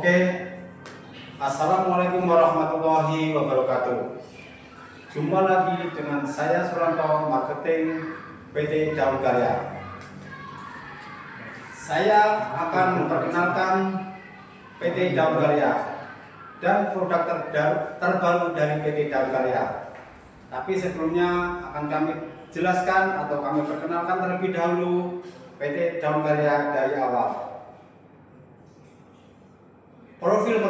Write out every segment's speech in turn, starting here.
Oke, Assalamualaikum warahmatullahi wabarakatuh. Jumpa lagi dengan saya Suranto, marketing PT Daun Karya. Saya akan memperkenalkan PT Daun Karya dan produk terbaru dari PT Daun Karya. Tapi sebelumnya akan kami jelaskan atau kami perkenalkan terlebih dahulu PT Daun Karya dari awal. Profil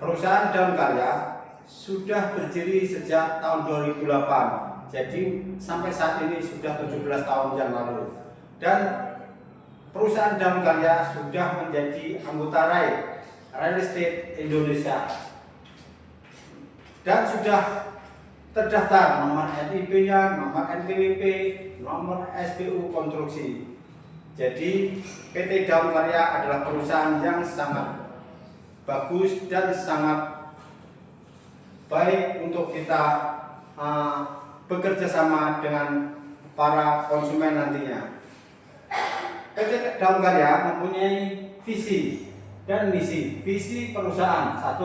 perusahaan Daun Karya sudah berdiri sejak tahun 2008. Jadi sampai saat ini sudah 17 tahun yang lalu. Dan perusahaan Daun Karya sudah menjadi anggota RAI, Real Estate Indonesia. Dan sudah terdaftar nomor NIB-nya, nomor NPWP, nomor SPU konstruksi. Jadi PT Daun Karya adalah perusahaan yang sangat bagus dan sangat baik untuk kita bekerja sama dengan para konsumen nantinya. PT Daun Karya mempunyai visi dan misi. Visi perusahaan: 1.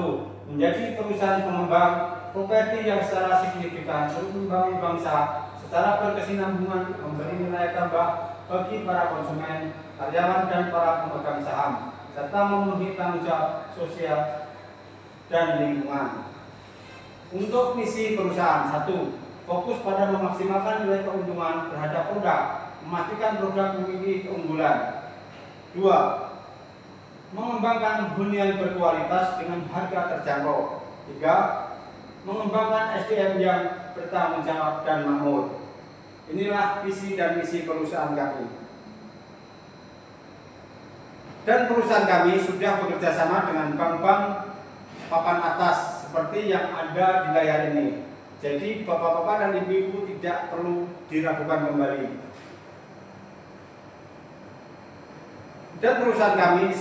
Menjadi perusahaan pengembang properti yang secara signifikan membangun bangsa secara berkesinambungan, memberi nilai tambah bagi para konsumen, karyawan, dan para pemegang saham, serta memenuhi tanggung jawab sosial dan lingkungan. Untuk misi perusahaan: 1. Fokus pada memaksimalkan nilai keuntungan terhadap produk, memastikan produk memiliki keunggulan. 2. Mengembangkan hunian berkualitas dengan harga terjangkau. 3. Mengembangkan SDM yang bertanggung jawab dan makmur. Inilah visi dan misi perusahaan kami. Dan perusahaan kami sudah bekerja sama dengan bank-bank papan atas seperti yang ada di layar ini. Jadi bapak-bapak dan ibu-ibu tidak perlu diragukan kembali. Dan perusahaan kami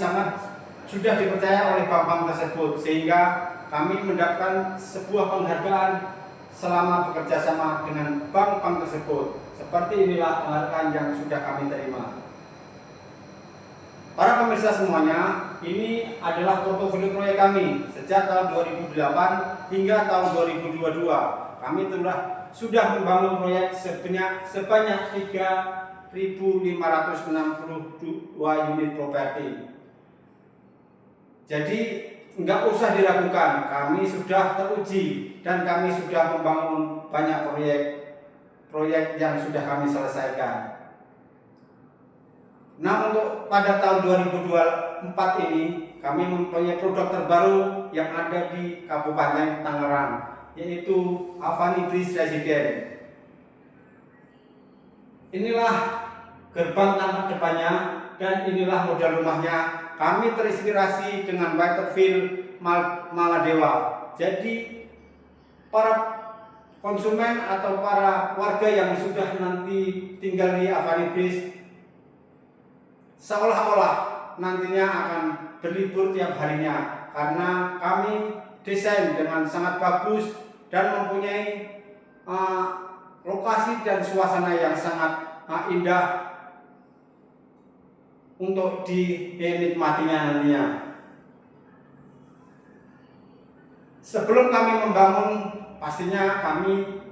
sudah dipercaya oleh bank-bank tersebut, sehingga kami mendapatkan sebuah penghargaan selama bekerja sama dengan bank-bank tersebut. Seperti inilah penghargaan yang sudah kami terima. Para pemirsa semuanya, ini adalah portofolio proyek kami sejak tahun 2008 hingga tahun 2022. Kami sudah membangun proyek sebanyak 3.562 unit properti. Jadi nggak usah diragukan, kami sudah teruji dan kami sudah membangun banyak proyek yang sudah kami selesaikan. Nah, untuk pada tahun 2024 ini kami mempunyai produk terbaru yang ada di Kabupaten Tangerang, yaitu Avani Breeze Residence. Inilah gerbang tampak depannya dan inilah model rumahnya. Kami terinspirasi dengan Whitefield Maladewa. Jadi para konsumen atau para warga yang sudah nanti tinggal di Avani Breeze seolah-olah nantinya akan berlibur tiap harinya, karena kami desain dengan sangat bagus dan mempunyai lokasi dan suasana yang sangat indah untuk dinikmatinya nantinya. Sebelum kami membangun, pastinya kami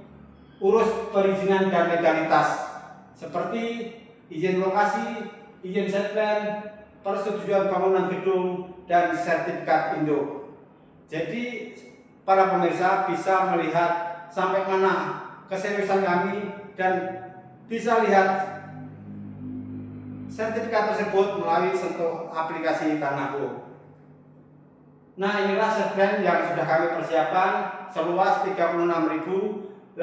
urus perizinan dan legalitas seperti izin lokasi, izin site plan, persetujuan bangunan gedung, dan sertifikat induk. Jadi para pemirsa bisa melihat sampai mana keseriusan kami dan bisa lihat sertifikat tersebut melalui sentuh aplikasi Tanahku. Nah, inilah site plan yang sudah kami persiapkan seluas 36.889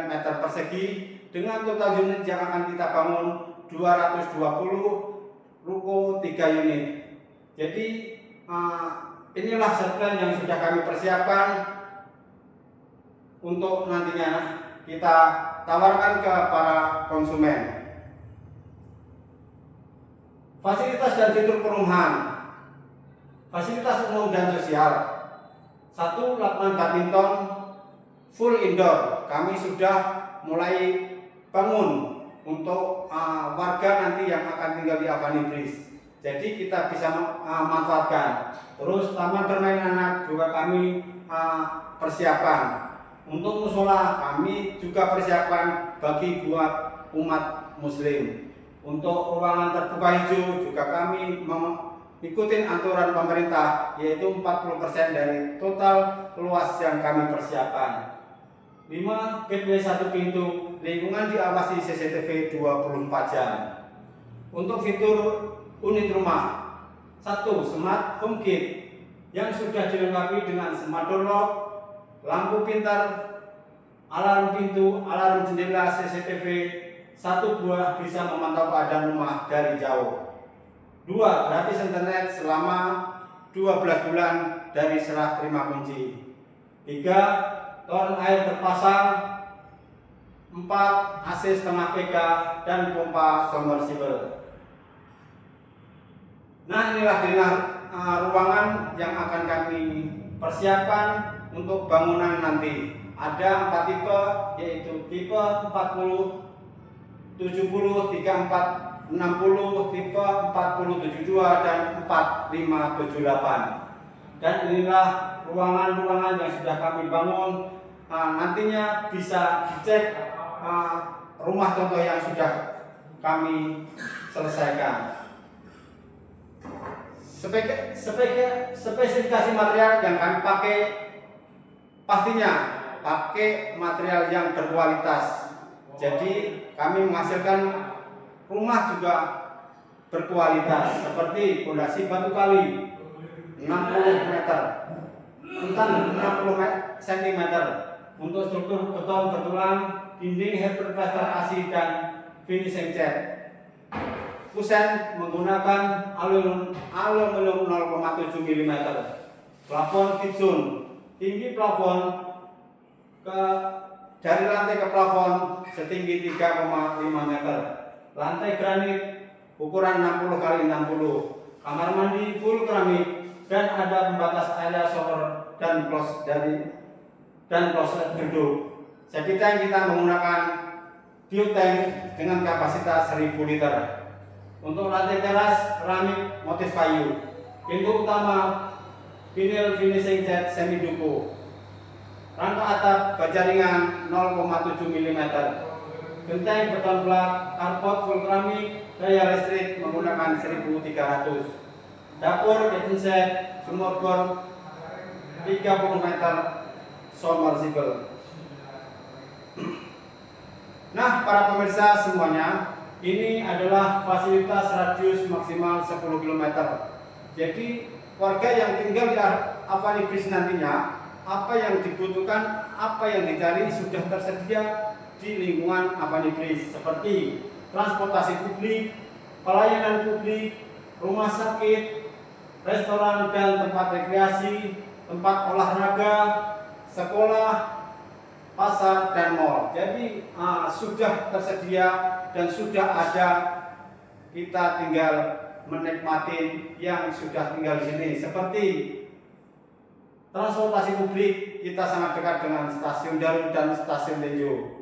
meter persegi dengan total unit yang akan kita bangun 220 ruko 3 unit. Jadi inilah set plan yang sudah kami persiapkan untuk nantinya kita tawarkan ke para konsumen. Fasilitas dan fitur perumahan. Fasilitas umum dan sosial. 1. Lapangan badminton full indoor. Kami sudah mulai bangun untuk warga nanti yang akan tinggal di Avani Breeze. jadi kita bisa memanfaatkan. Terus taman bermain anak juga kami persiapan. Untuk musola kami juga persiapan bagi buat umat muslim. Untuk ruangan terbuka hijau juga kami mengikuti aturan pemerintah, yaitu 40% dari total luas yang kami persiapkan. 5. Gateway 1 pintu, lingkungan diawasi CCTV 24 jam. Untuk fitur unit rumah, 1. Smart Home Kit yang sudah dilengkapi dengan smart door lock, lampu pintar, alarm pintu, alarm jendela, CCTV 1 buah bisa memantau keadaan rumah dari jauh. 2. Gratis internet selama 12 bulan dari serah terima kunci. 3. Toren air terpasang. 4. AC setengah PK dan pompa submersible. Nah, inilah ruangan yang akan kami persiapkan untuk bangunan nanti. Ada 4 tipe, yaitu tipe 40, 70, 34, 60, tipe 40, 72 dan 45, 78. Dan inilah ruangan-ruangan yang sudah kami bangun. Nantinya bisa dicek rumah contoh yang sudah kami selesaikan. Spesifikasi material yang kami pakai, pastinya pakai material yang berkualitas. Jadi kami menghasilkan rumah juga berkualitas, seperti pondasi batu kali 60 meter, entan 60 cm. Untuk struktur beton bertulang, dinding herperplaster ASI dan finishing cat. Kusen menggunakan aluminium 0,7 mm. Plafon gypsum, tinggi plafon dari lantai ke plafon setinggi 3,5 meter. Lantai granit ukuran 60 x 60. Kamar mandi full keramik dan ada pembatas area shower dan kloset duduk. Septic tank kita menggunakan biotank dengan kapasitas 1000 liter. Untuk lantai teras keramik motif kayu. Pintu utama vinyl finishing cat semi duku. Rangka atap baja ringan 0,7 mm. Genteng beton plat, karpot full keramik, daya listrik menggunakan 1300. Dapur kitchen set, sumur bor 30 meter, submersible. Nah, para pemirsa semuanya, ini adalah fasilitas radius maksimal 10 km. Jadi warga yang tinggal di Avanibris nantinya, apa yang dibutuhkan, apa yang dicari sudah tersedia di lingkungan Avanibris, seperti transportasi publik, pelayanan publik, rumah sakit, restoran dan tempat rekreasi, tempat olahraga, sekolah, pasar dan mall. Jadi sudah tersedia dan sudah ada, kita tinggal menikmati yang sudah tinggal di sini. Seperti transportasi publik, kita sangat dekat dengan stasiun Daru dan stasiun Tenjo.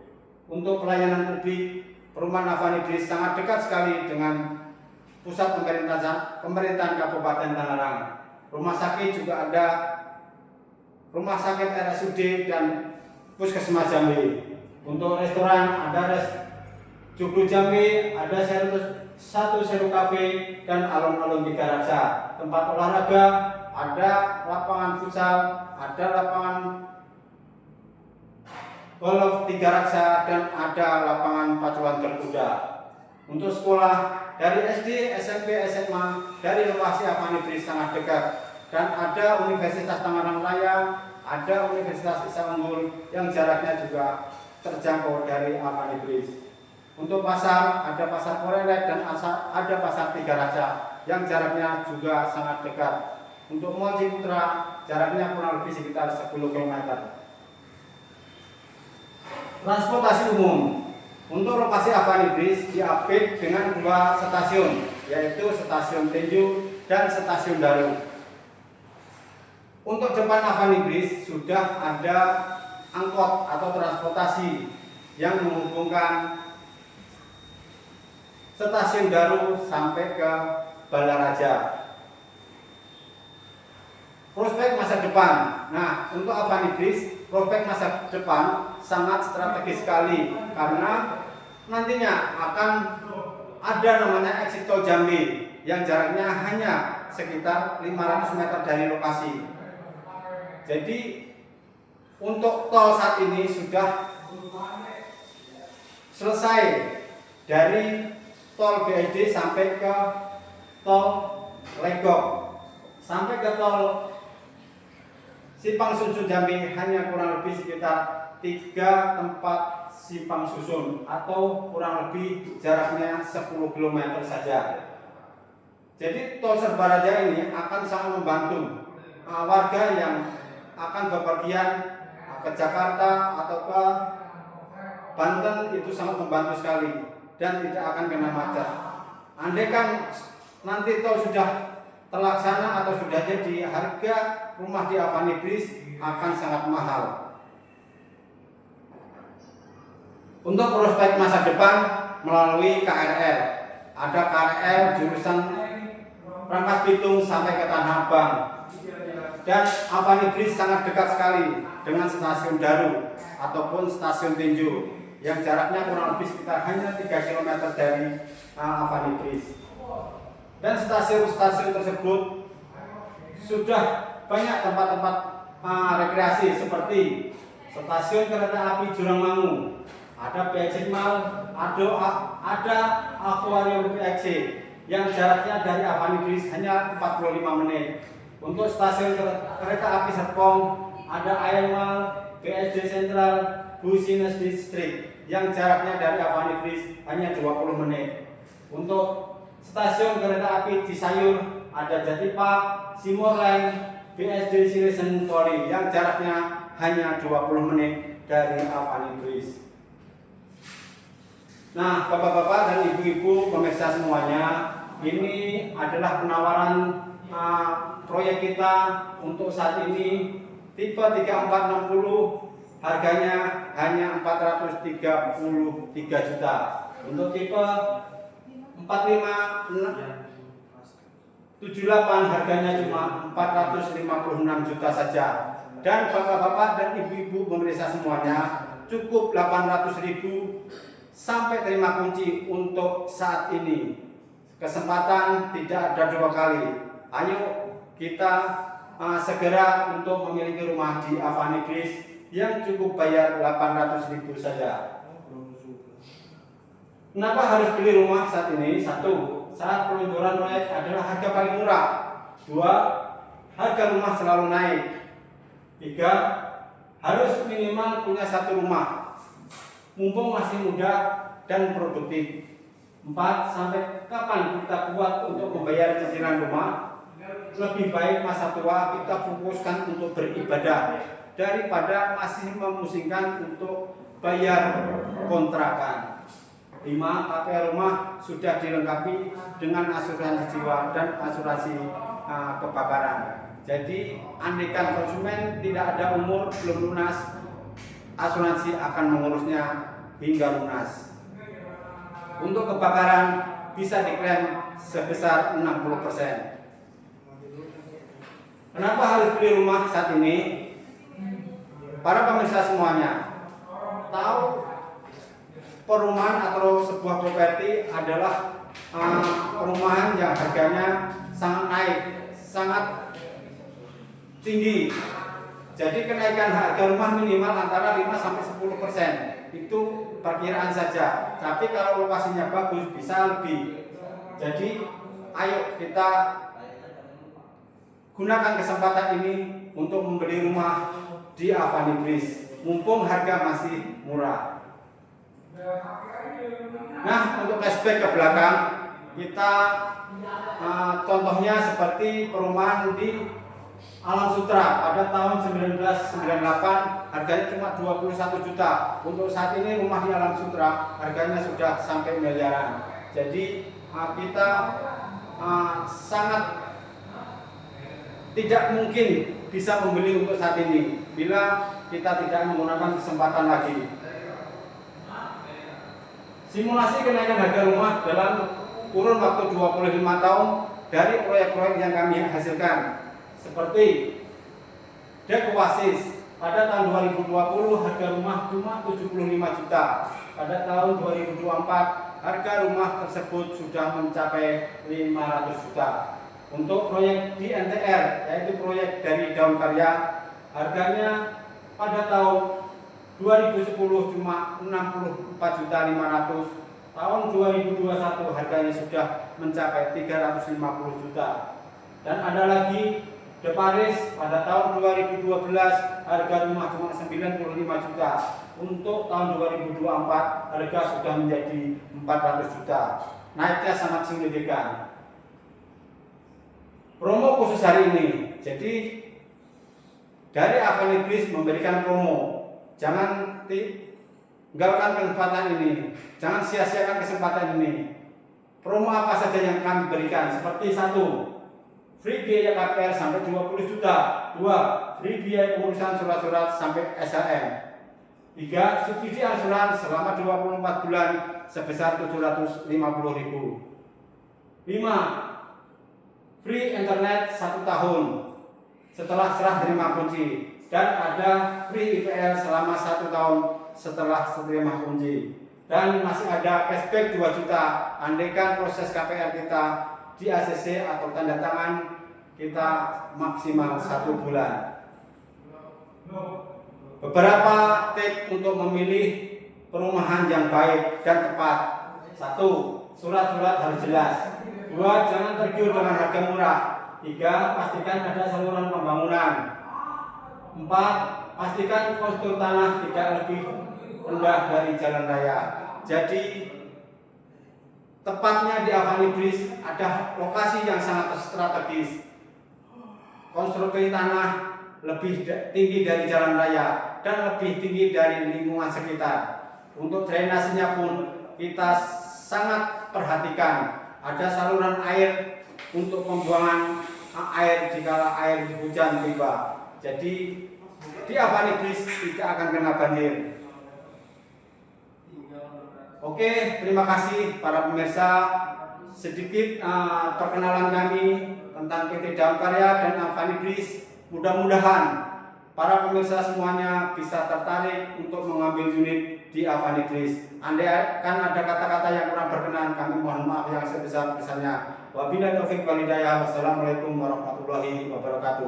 Untuk pelayanan publik, perumahan Avanibris sangat dekat sekali dengan pusat pemerintahan Kabupaten Tangerang. Rumah sakit juga ada, rumah sakit RSUD dan Puskesmas Jambi. Untuk restoran ada Joglo Jambi, ada satu Seru Cafe dan alun-alun Tiga Raksa. Tempat olahraga ada lapangan futsal, ada lapangan golf Tiga Raksa dan ada lapangan pacuan berkuda. Untuk sekolah dari SD, SMP, SMA dari lokasi Avanibris sangat dekat, dan ada Universitas Tangerang Raya, ada Universitas Isa Unggul yang jaraknya juga terjangkau dari Avanibris. Untuk pasar ada pasar Korelek dan ada pasar Tiga Raksa yang jaraknya juga sangat dekat. Untuk Mall Ciputra jaraknya kurang lebih sekitar 10 km. Transportasi umum. Untuk lokasi Avanibris diupgrade dengan 2 stasiun, yaitu stasiun Tenjo dan stasiun Daru. Untuk depan Avanibris sudah ada angkot atau transportasi yang menghubungkan stasiun Daru sampai ke Balaraja. Prospek masa depan. Nah, untuk Avani Bridge, prospek masa depan sangat strategis sekali karena nantinya akan ada namanya exit tol Jambi yang jaraknya hanya sekitar 500 meter dari lokasi. Jadi untuk tol saat ini sudah selesai dari tol BSD sampai ke tol Legok, sampai ke tol Simpang Susun Jambi hanya kurang lebih sekitar 3 tempat simpang susun atau kurang lebih jaraknya 10 km saja. Jadi tol Serbaraja ini akan sangat membantu warga yang akan bepergian ke Jakarta atau ke Banten, itu sangat membantu sekali dan tidak akan kena macet. Andaikan nanti tol sudah terlaksana atau sudah jadi, harga rumah di Avani Bridge akan sangat mahal. Untuk prospek masa depan melalui KRL, ada KRL jurusan Rangkas Bitung sampai ke Tanah Abang, dan Avani Bridge sangat dekat sekali dengan stasiun Daru ataupun stasiun Tinju yang jaraknya kurang lebih sekitar hanya 3 km dari Avani Bridge. Dan stasiun-stasiun tersebut sudah banyak tempat-tempat rekreasi seperti stasiun kereta api Jurangmangu, ada PX Mall, ada akuarium PX yang jaraknya dari Avani Bridge hanya 45 menit. Untuk stasiun kereta api Serpong ada Air Mall, BSD Sentral, Business District yang jaraknya dari Avani Bridge hanya 20 menit. Untuk stasiun kereta api Cisayur ada Jatipak, Simorline, BSD Silesen Poli yang jaraknya hanya 20 menit dari Avani Bridge. Nah, bapak-bapak dan ibu-ibu pemirsa semuanya, ini adalah penawaran proyek kita untuk saat ini. Tipe 3460 harganya hanya 433 juta. Untuk tipe 4578 harganya cuma 456 juta saja. Dan bapak-bapak dan ibu-ibu pemirsa semuanya, cukup 800.000 sampai terima kunci untuk saat ini. Kesempatan tidak ada 2 kali. Ayo kita segera untuk memiliki rumah di Avani Bridge yang cukup bayar 800.000 saja. Kenapa harus beli rumah saat ini? 1, saat peluncuran proyek adalah harga paling murah. 2, harga rumah selalu naik. 3, harus minimal punya 1 rumah mumpung masih muda dan produktif. 4, sampai kapan kita kuat untuk membayar cicilan rumah? Lebih baik masa tua kita fokuskan untuk beribadah daripada masih memusingkan untuk bayar kontrakan. 5, KPR rumah sudah dilengkapi dengan asuransi jiwa dan asuransi kebakaran. Jadi andaikan konsumen tidak ada umur belum lunas, asuransi akan mengurusnya hingga lunas. Untuk kebakaran bisa diklaim sebesar 60%. Kenapa harus beli rumah saat ini? Para pemirsa semuanya tahu perumahan atau sebuah properti adalah perumahan yang harganya sangat naik, sangat tinggi. Jadi kenaikan harga rumah minimal antara 5-10%. Itu perkiraan saja. Tapi kalau lokasinya bagus bisa lebih. Jadi ayo kita gunakan kesempatan ini untuk membeli rumah di Avani Bridge. Mumpung harga masih murah. Nah, untuk flashback ke belakang, kita contohnya seperti perumahan di Alam Sutra pada tahun 1998 harganya cuma 21 juta. Untuk saat ini rumah di Alam Sutra harganya sudah sampai miliaran. Jadi kita sangat tidak mungkin bisa membeli untuk saat ini bila kita tidak menggunakan kesempatan lagi. Simulasi kenaikan harga rumah dalam kurun waktu 25 tahun dari proyek-proyek yang kami hasilkan, seperti Dek Oasis. Pada tahun 2020 harga rumah cuma 75 juta. Pada tahun 2024 harga rumah tersebut sudah mencapai 500 juta. Untuk proyek di NTR, yaitu proyek dari Daun Karya, harganya pada tahun 2010 cuma 64.500.000. Tahun 2021 harganya sudah mencapai 350 juta. Dan ada lagi De Paris, pada tahun 2012 harga rumah cuma 95 juta. Untuk tahun 2024 harga sudah menjadi 400 juta. Naiknya sangat signifikan. Promo khusus hari ini. Jadi dari Avanibris memberikan promo. Jangan tinggalkan kesempatan ini. Jangan sia-siakan kesempatan ini. Promo apa saja yang kami berikan? Seperti 1, free biaya KPR sampai 20 juta. 2, free biaya pengurusan surat-surat sampai SHM. 3, subsidi angsuran selama 24 bulan sebesar 750.000. 5, free internet 1 tahun setelah serah terima kunci. Dan ada free IPL selama 1 tahun setelah terima kunci. Dan masih ada cashback 2 juta andaikan proses KPR kita di ACC atau tanda tangan kita maksimal 1 bulan. Beberapa tips untuk memilih perumahan yang baik dan tepat. 1, surat-surat harus jelas. 2, jangan tergiur dengan harga murah. 3, pastikan ada saluran pembangunan. 4, pastikan postur tanah tidak lebih rendah dari jalan raya. Jadi tepatnya di Avanibris ada lokasi yang sangat strategis. Konstruksi tanah lebih tinggi dari jalan raya dan lebih tinggi dari lingkungan sekitar. Untuk drainasinya pun kita sangat perhatikan. Ada saluran air untuk pembuangan air jika air hujan tiba. Jadi di Avanibris tidak akan kena banjir. Oke, terima kasih para pemirsa. Sedikit perkenalan kami tentang PT Daun Karya dan Avanibris. Mudah-mudahan para pemirsa semuanya bisa tertarik untuk mengambil unit di Avanibris. Andai kan ada kata-kata yang kurang berkenan, kami mohon maaf yang sebesar-besarnya. Wabillahi taufiq wal hidayah. Wassalamualaikum warahmatullahi wabarakatuh.